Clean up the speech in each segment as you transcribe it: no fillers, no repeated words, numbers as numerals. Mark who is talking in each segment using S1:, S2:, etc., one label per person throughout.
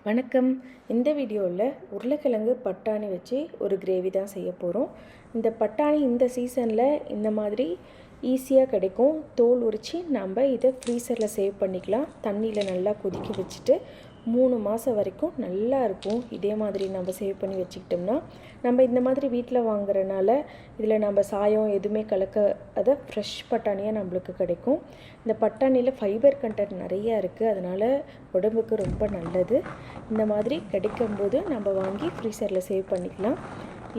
S1: வணக்கம். இந்த வீடியோவில் உருளைக்கிழங்கு பட்டாணி வச்சு ஒரு கிரேவி தான் செய்ய போகிறோம். இந்த பட்டாணி இந்த சீசனில் இந்த மாதிரி ஈஸியாக கிடைக்கும். தோல் உரித்து நம்ம இதை ஃப்ரீசரில் சேவ் பண்ணிக்கலாம். தண்ணியில் நல்லா கொதிக்க வச்சுட்டு 3 மாதம் வரைக்கும் நல்லா இருக்கும். இதே மாதிரி நம்ம சேவ் பண்ணி வச்சுக்கிட்டோம்னா நம்ம இந்த மாதிரி வீட்டில் வாங்குறதுனால இதில் நம்ம சாயம் எதுவுமே கலக்காத ஃப்ரெஷ் பட்டாணியாக நம்மளுக்கு கிடைக்கும். இந்த பட்டாணியில் ஃபைபர் கண்டென்ட் நிறையா இருக்குது, அதனால் உடம்புக்கு ரொம்ப நல்லது. இந்த மாதிரி கிடைக்கும்போது நம்ம வாங்கி ஃப்ரீசரில் சேவ் பண்ணிக்கலாம்.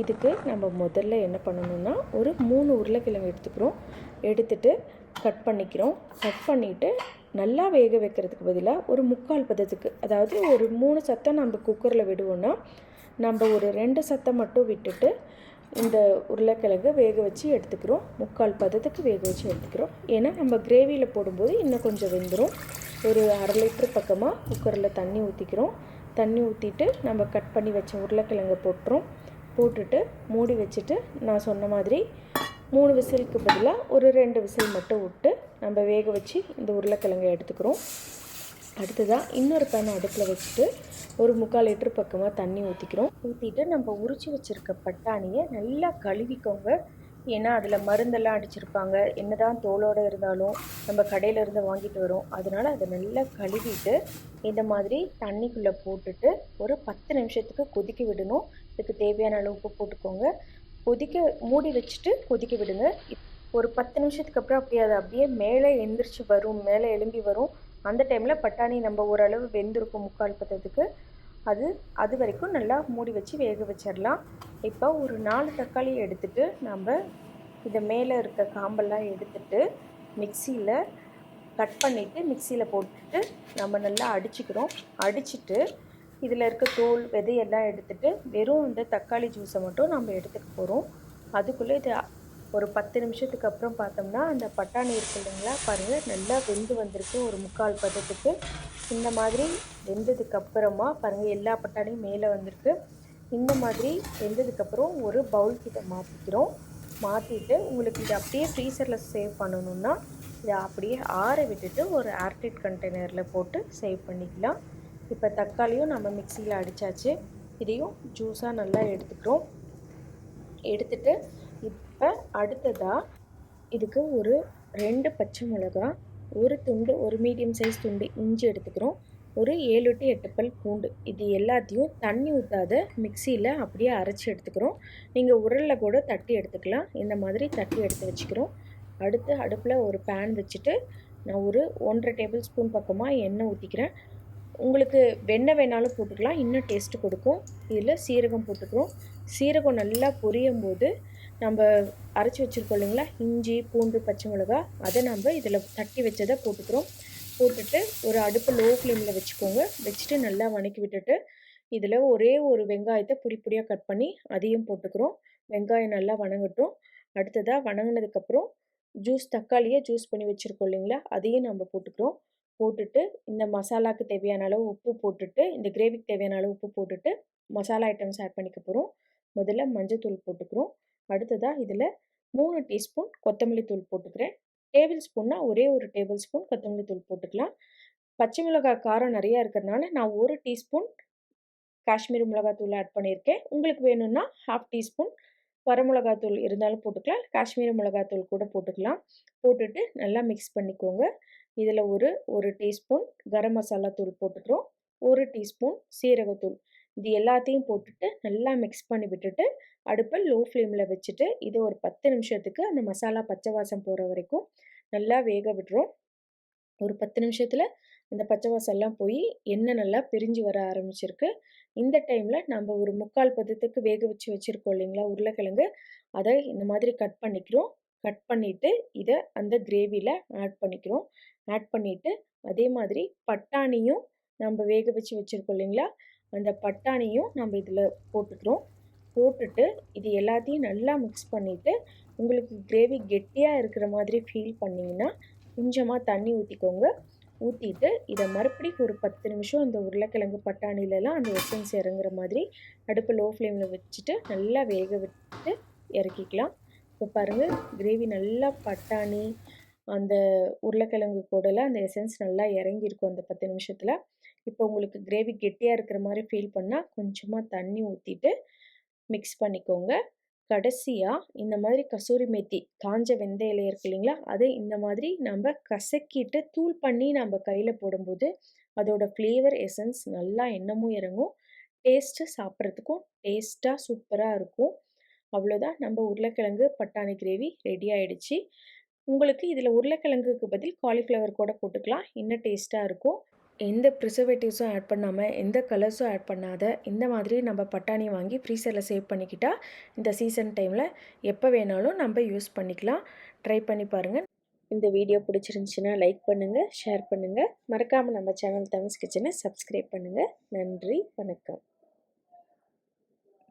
S1: இதுக்கு நம்ம முதல்ல என்ன பண்ணணும்னா ஒரு 3 உருளைக்கிழங்கு எடுத்துகிட்டு கட் பண்ணிவிட்டு நல்லா வேக வைக்கிறதுக்கு பதிலாக ஒரு 3/4 பதத்துக்கு, அதாவது ஒரு 3 சத்தம் நம்ம குக்கரில் விடுவோன்னா நம்ம ஒரு 2 சத்தம் மட்டும் விட்டுட்டு இந்த உருளைக்கிழங்கு வேக வச்சு எடுத்துக்கிறோம். 3/4 பதத்துக்கு வேக வச்சு எடுத்துக்கிறோம். ஏன்னா நம்ம கிரேவியில் போடும்போது இன்னும் கொஞ்சம் வெந்துடும். ஒரு 1/2 லிட்டர் பக்கமாக குக்கரில் தண்ணி ஊற்றிக்கிறோம். தண்ணி ஊற்றிட்டு நம்ம கட் பண்ணி வச்ச உருளைக்கிழங்கை போட்டுட்டு மூடி வச்சுட்டு நான் சொன்ன மாதிரி 3 விசிலுக்கு பதிலாக ஒரு 2 விசில் மட்டும் விட்டு நம்ம வேக வச்சு இந்த உருளைக்கிழங்கை எடுத்துக்கிறோம். அடுத்ததாக இன்னொரு பேன் அடுப்பில் வச்சுட்டு ஒரு 3/4 லிட்டர் பக்கமாக தண்ணி ஊற்றிட்டு நம்ம உரித்து வச்சுருக்க பட்டாணியை நல்லா கழுவிக்கோங்க. ஏன்னா அதில் மருந்தெல்லாம் அடிச்சிருப்பாங்க. என்ன தான் தோலோடு இருந்தாலும் நம்ம கடையிலேருந்து வாங்கிட்டு வரோம். அதனால் அதை நல்லா கழுவிட்டு இந்த மாதிரி தண்ணிக்குள்ளே போட்டுட்டு ஒரு 10 நிமிஷத்துக்கு கொதிக்க விடணும். இதுக்கு தேவையான அளவு உப்பு போட்டுக்கோங்க. மூடி வச்சுட்டு கொதிக்க விடுங்க. ஒரு 10 நிமிஷத்துக்கு அப்புறம் அப்படியே மேலே எழும்பி வரும். அந்த டைமில் பட்டாணி நம்ம ஓரளவு வெந்திருக்கும் 3/4 பதத்துக்கு. அது வரைக்கும் நல்லா மூடி வச்சு வேக வச்சிடலாம். இப்போ ஒரு 4 தக்காளி எடுத்துகிட்டு நம்ம இதை மேலே இருக்க காம்பெல்லாம் எடுத்துகிட்டு மிக்சியில் கட் பண்ணிவிட்டு மிக்சியில் போட்டுட்டு நம்ம நல்லா அடிச்சுட்டு இதில் இருக்க தோல் விதையெல்லாம் எடுத்துகிட்டு வெறும் இந்த தக்காளி ஜூஸை மட்டும் நம்ம எடுத்துக்க போகிறோம். அதுக்குள்ளே இது ஒரு 10 நிமிஷத்துக்கு அப்புறம் பார்த்தோம்னா அந்த பட்டாணி இருக்கு இல்லைங்களா, பாருங்கள் நல்லா வெந்து வந்திருக்கு. ஒரு 3/4 பதத்துக்கு இந்த மாதிரி வெந்ததுக்கப்புறமா பாருங்கள் எல்லா பட்டாணியும் மேலே வந்திருக்கு. இந்த மாதிரி வெந்ததுக்கப்புறம் ஒரு பவுல் கிட்ட மாற்றிட்டு உங்களுக்கு இதை அப்படியே ஃப்ரீசரில் சேவ் பண்ணணுன்னா இதை அப்படியே ஆற விட்டுட்டு ஒரு ஏர்டைட் கண்டெய்னரில் போட்டு சேவ் பண்ணிக்கலாம். இப்போ தக்காளியும் நம்ம மிக்சியில் அடித்தாச்சு. இதையும் ஜூஸாக நல்லா எடுத்துட்டு இப்போ அடுத்ததாக இதுக்கு ஒரு 2 பச்சை மிளகா, ஒரு மீடியம் சைஸ் துண்டு இஞ்சி எடுத்துக்கிறோம். ஒரு 7 to 8 பல் பூண்டு. இது எல்லாத்தையும் தண்ணி ஊற்றாத மிக்சியில் அப்படியே அரைச்சி எடுத்துக்கிறோம். நீங்கள் உரலில் கூட தட்டி எடுத்துக்கலாம். இந்த மாதிரி தட்டி எடுத்து வச்சுக்கிறோம். அடுத்து அடுப்பில் ஒரு பேன் வச்சுட்டு நான் ஒரு 1.5 டேபிள் ஸ்பூன் பக்கமாக எண்ணெய் ஊற்றிக்கிறேன். உங்களுக்கு வெண்ணெய் வேணாலும் போட்டுக்கலாம், இன்னும் டேஸ்ட்டு கொடுக்கும். இதில் சீரகம் போட்டுக்கிறோம். சீரகம் நல்லா பொரியும் போது நம்ம அரைச்சி வச்சுருக்கோம் இல்லைங்களா, இஞ்சி பூண்டு பச்சை மிளகா, அதை நம்ம இதில் தட்டி வச்சதை போட்டுட்டு ஒரு அடுப்பு லோ ஃப்ளேமில் வச்சுட்டு நல்லா வணக்கி விட்டுட்டு இதில் ஒரே ஒரு வெங்காயத்தை பொடியாக கட் பண்ணி அதையும் போட்டுக்கிறோம். வெங்காயம் நல்லா வணங்கட்டும். அடுத்ததாக வணங்கினதுக்கப்புறம் தக்காளியை ஜூஸ் பண்ணி வச்சுருக்கோம் இல்லைங்களா, அதையும் நம்ம போட்டுட்டு இந்த மசாலாவுக்கு தேவையான அளவு உப்பு போட்டுட்டு இந்த கிரேவிக்கு தேவையான அளவு உப்பு போட்டுட்டு மசாலா ஐட்டம்ஸ் ஆட் பண்ணிக்க போகிறோம். முதல்ல மஞ்சள்தூள் போட்டுக்கிறோம். அடுத்ததாக இதில் 3 டீஸ்பூன் கொத்தமல்லி தூள் போட்டுக்கிறேன். டேபிள் ஸ்பூன்னா ஒரே ஒரு டேபிள் ஸ்பூன் கொத்தமல்லி தூள் போட்டுக்கலாம். பச்சை மிளகாய் காரம் நிறையா இருக்கிறதுனால நான் 1 டீஸ்பூன் காஷ்மீரி மிளகாத்தூள் ஆட் பண்ணியிருக்கேன். உங்களுக்கு வேணும்னா 1/2 டீஸ்பூன் வரமிளகாத்தூள் இருந்தாலும் போட்டுக்கலாம், காஷ்மீரி மிளகாத்தூள் கூட போட்டுட்டு நல்லா மிக்ஸ் பண்ணிக்கோங்க. இதில் ஒரு டீஸ்பூன் கரம் மசாலா தூள் போட்டுக்கிறோம். 1 டீஸ்பூன் சீரகத்தூள். இது எல்லாத்தையும் போட்டுட்டு நல்லா மிக்ஸ் பண்ணி விட்டுட்டு அடுப்பை லோ ஃப்ளேமில் வச்சுட்டு இது ஒரு 10 நிமிஷத்துக்கு அந்த மசாலா பச்சை வாசம் போகிற வரைக்கும் நல்லா வேக விடுறோம். ஒரு 10 நிமிஷத்தில் அந்த பச்சை வாசம்லாம் போய் எண்ணெய் நல்லா பிரிஞ்சு வர ஆரம்பிச்சிருக்கு. இந்த டைமில் நம்ம ஒரு 3/4 பதத்துக்கு வேக வச்சுருக்கோம் இல்லைங்களா உருளைக்கிழங்கு, அதை இந்த மாதிரி கட் பண்ணிவிட்டு இதை அந்த கிரேவியில் ஆட் பண்ணிவிட்டு அதே மாதிரி பட்டாணியும் நம்ம வேக வச்சுருக்கோம் இல்லைங்களா, அந்த பட்டாணியும் நம்ம இதில் போட்டுட்டு இது எல்லாத்தையும் நல்லா மிக்ஸ் பண்ணிவிட்டு உங்களுக்கு கிரேவி கெட்டியாக இருக்கிற மாதிரி ஃபீல் பண்ணிங்கன்னா கொஞ்சமாக தண்ணி ஊற்றிட்டு இதை மறுபடியும் ஒரு 10 நிமிஷம் இந்த உருளைக்கிழங்கு பட்டாணிலலாம் அந்த எசன்ஸ் இறங்குற மாதிரி அடுப்பு லோ ஃப்ளேமில் வச்சுட்டு நல்லா வேக விட்டு இறக்கிக்கலாம். இப்போ பாருங்கள் கிரேவி நல்லா பட்டாணி அந்த உருளைக்கிழங்கு கூடல அந்த எசன்ஸ் நல்லா இறங்கியிருக்கும் அந்த 10 நிமிஷத்தில். இப்போ உங்களுக்கு கிரேவி கெட்டியாக இருக்கிற மாதிரி ஃபீல் பண்ணால் கொஞ்சமாக தண்ணி ஊற்றிட்டு மிக்ஸ் பண்ணிக்கோங்க. கடைசியாக இந்த மாதிரி கசூரி மேத்தி காஞ்ச வெந்தய இலை இருக்கு இல்லைங்களா, அது இந்த மாதிரி நம்ம கசக்கிட்டு தூள் பண்ணி நம்ம கையில் போடும்போது அதோட ஃப்ளேவர் எசன்ஸ் நல்லா இன்னமும் இறங்கும். டேஸ்ட்டு சாப்பிட்றதுக்கும் டேஸ்ட்டாக சூப்பராக இருக்கும். அவ்வளோதான், நம்ம உருளைக்கிழங்கு பட்டாணி கிரேவி ரெடி ஆகிடுச்சு. உங்களுக்கு இதில் உருளைக்கிழங்குக்கு பதில் காலிஃப்ளவர் கூட போட்டுக்கலாம், இன்னும் டேஸ்ட்டாக இருக்கும். எந்த ப்ரிசர்வேட்டிவ்ஸும் ஆட் பண்ணாமல் எந்த கலர்ஸும் ஆட் பண்ணாத இந்த மாதிரி நம்ம பட்டாணி வாங்கி ஃப்ரீசரில் சேவ் பண்ணிக்கிட்டால் இந்த சீசன் டைமில் எப்போ வேணாலும் நம்ம யூஸ் பண்ணிக்கலாம். ட்ரை பண்ணி பாருங்கள். இந்த வீடியோ பிடிச்சிருந்துச்சின்னா லைக் பண்ணுங்கள், ஷேர் பண்ணுங்கள். மறக்காமல் நம்ம சேனல் தம்ஸ் கிச்சனை சப்ஸ்கிரைப் பண்ணுங்கள். நன்றி, வணக்கம்.